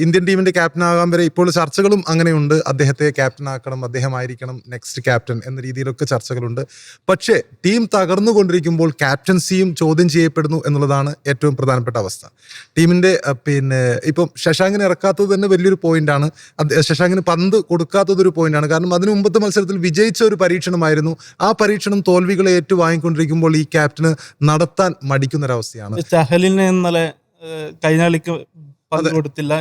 Indian ടീമിന്റെ captain ആകാൻ വരെ ഇപ്പോൾ ചർച്ചകളും അങ്ങനെയുണ്ട്. അദ്ദേഹത്തെ ക്യാപ്റ്റൻ ആക്കണം, അദ്ദേഹമായിരിക്കണം നെക്സ്റ്റ് ക്യാപ്റ്റൻ എന്ന രീതിയിലൊക്കെ ചർച്ചകളുണ്ട്. പക്ഷേ ടീം തകർന്നുകൊണ്ടിരിക്കുമ്പോൾ ക്യാപ്റ്റൻസിയും ചോദ്യം ചെയ്യപ്പെടുന്നു എന്നുള്ളതാണ് ഏറ്റവും പ്രധാനപ്പെട്ട അവസ്ഥ. ടീമിന്റെ ഇപ്പം ശശാങ്കിനെ ഇറക്കാത്തത് തന്നെ വലിയൊരു പോയിന്റാണ്. ശശാങ്കിന് പന്ത് കൊടുക്കാത്തതൊരു പോയിന്റാണ്. കാരണം അതിനു മുമ്പത്തെ മത്സരത്തിൽ വിജയിച്ച ഒരു പരീക്ഷണമായിരുന്നു. ആ പരീക്ഷണം തോൽവികളെ ഏറ്റുവാങ്ങിക്കൊണ്ടിരിക്കുമ്പോൾ ഈ ക്യാപ്റ്റന് നടത്താൻ മടിക്കുന്നൊരവസ്ഥയാണ്. ചഹലിനെ ഇന്നലെ കഴിഞ്ഞ കളിക്ക് കൊടുത്തില്ല.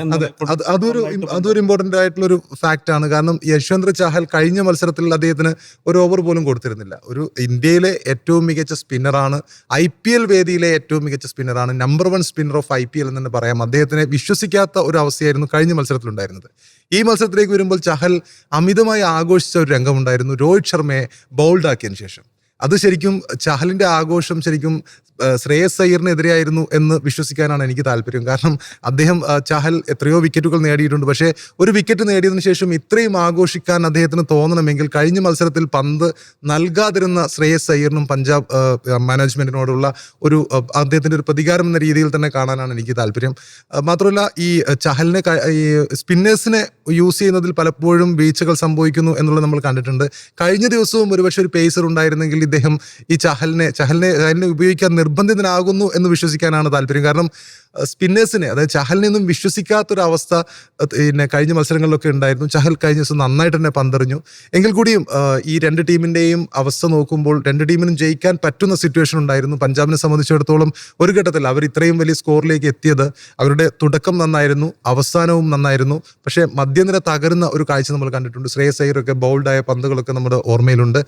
അതൊരു ഇമ്പോർട്ടന്റ് ആയിട്ടുള്ള ഒരു ഫാക്ട് ആണ്. കാരണം യശ്വന്ത് ചഹൽ കഴിഞ്ഞ മത്സരത്തിൽ അദ്ദേഹത്തിന് ഒരു ഓവർ പോലും കൊടുത്തിരുന്നില്ല. ഒരു ഇന്ത്യയിലെ ഏറ്റവും മികച്ച സ്പിന്നറാണ്, IPL വേദിയിലെ ഏറ്റവും മികച്ച സ്പിന്നറാണ്, നമ്പർ 1 സ്പിന്നർ ഓഫ് IPL എന്ന് തന്നെ പറയാം. അദ്ദേഹത്തിനെ വിശ്വസിക്കാത്ത ഒരു അവസ്ഥയായിരുന്നു കഴിഞ്ഞ മത്സരത്തിലുണ്ടായിരുന്നത്. ഈ മത്സരത്തിലേക്ക് വരുമ്പോൾ ചഹൽ അമിതമായി ആഘോഷിച്ച ഒരു രംഗമുണ്ടായിരുന്നു രോഹിത് ശർമ്മയെ ബൗൾഡാക്കിയതിനു ശേഷം. അത് ശരിക്കും ചഹലിന്റെ ആഘോഷം ശരിക്കും ശ്രേയസ് അയ്യറിനെതിരെയായിരുന്നു എന്ന് വിശ്വസിക്കാനാണ് എനിക്ക് താല്പര്യം. കാരണം ചഹൽ എത്രയോ വിക്കറ്റുകൾ നേടിയിട്ടുണ്ട്. പക്ഷേ ഒരു വിക്കറ്റ് നേടിയതിനു ശേഷം ഇത്രയും ആഘോഷിക്കാൻ അദ്ദേഹത്തിന് തോന്നണമെങ്കിൽ കഴിഞ്ഞ മത്സരത്തിൽ പന്ത് നൽകാതിരുന്ന ശ്രേയസ് അയ്യറിനും പഞ്ചാബ് മാനേജ്മെന്റിനോടുള്ള അദ്ദേഹത്തിന്റെ ഒരു പ്രതികാരം എന്ന രീതിയിൽ തന്നെ കാണാനാണ് എനിക്ക് താല്പര്യം. മാത്രമല്ല ഈ ചഹലിനെ ഈ സ്പിന്നേഴ്സിനെ യൂസ് ചെയ്യുന്നതിൽ പലപ്പോഴും വീഴ്ചകൾ സംഭവിക്കുന്നു എന്നുള്ളത് നമ്മൾ കണ്ടിട്ടുണ്ട്. കഴിഞ്ഞ ദിവസവും ഒരുപക്ഷെ ഒരു പേസർ ഉണ്ടായിരുന്നെങ്കിൽ ഇദ്ദേഹം ഈ ചഹലിനെ ഉപയോഗിക്കാൻ നിർബന്ധിതനാകുന്നു എന്ന് വിശ്വസിക്കാനാണ് താല്പര്യം. കാരണം സ്പിന്നേഴ്സിനെ, അതായത് ചഹലിനെയൊന്നും വിശ്വസിക്കാത്തൊരവസ്ഥ കഴിഞ്ഞ മത്സരങ്ങളിലൊക്കെ ഉണ്ടായിരുന്നു. ചഹൽ കഴിഞ്ഞ ദിവസം നന്നായിട്ട് തന്നെ പന്തെറിഞ്ഞു. എങ്കിൽ കൂടിയും ഈ രണ്ട് ടീമിന്റെയും അവസ്ഥ നോക്കുമ്പോൾ രണ്ട് ടീമിനും ജയിക്കാൻ പറ്റുന്ന സിറ്റുവേഷൻ ഉണ്ടായിരുന്നു. പഞ്ചാബിനെ സംബന്ധിച്ചിടത്തോളം ഒരു ഘട്ടത്തിൽ അവർ ഇത്രയും വലിയ സ്കോറിലേക്ക് എത്തിയത് അവരുടെ തുടക്കം നന്നായിരുന്നു, അവസാനവും നന്നായിരുന്നു. പക്ഷേ മധ്യനിര തകരുന്ന ഒരു കാഴ്ച നമ്മൾ കണ്ടിട്ടുണ്ട്. ശ്രേയസ് അയ്യറൊക്കെ ബൗൾഡായ പന്തുകളൊക്കെ നമ്മുടെ ഓർമ്മയിലുണ്ട്.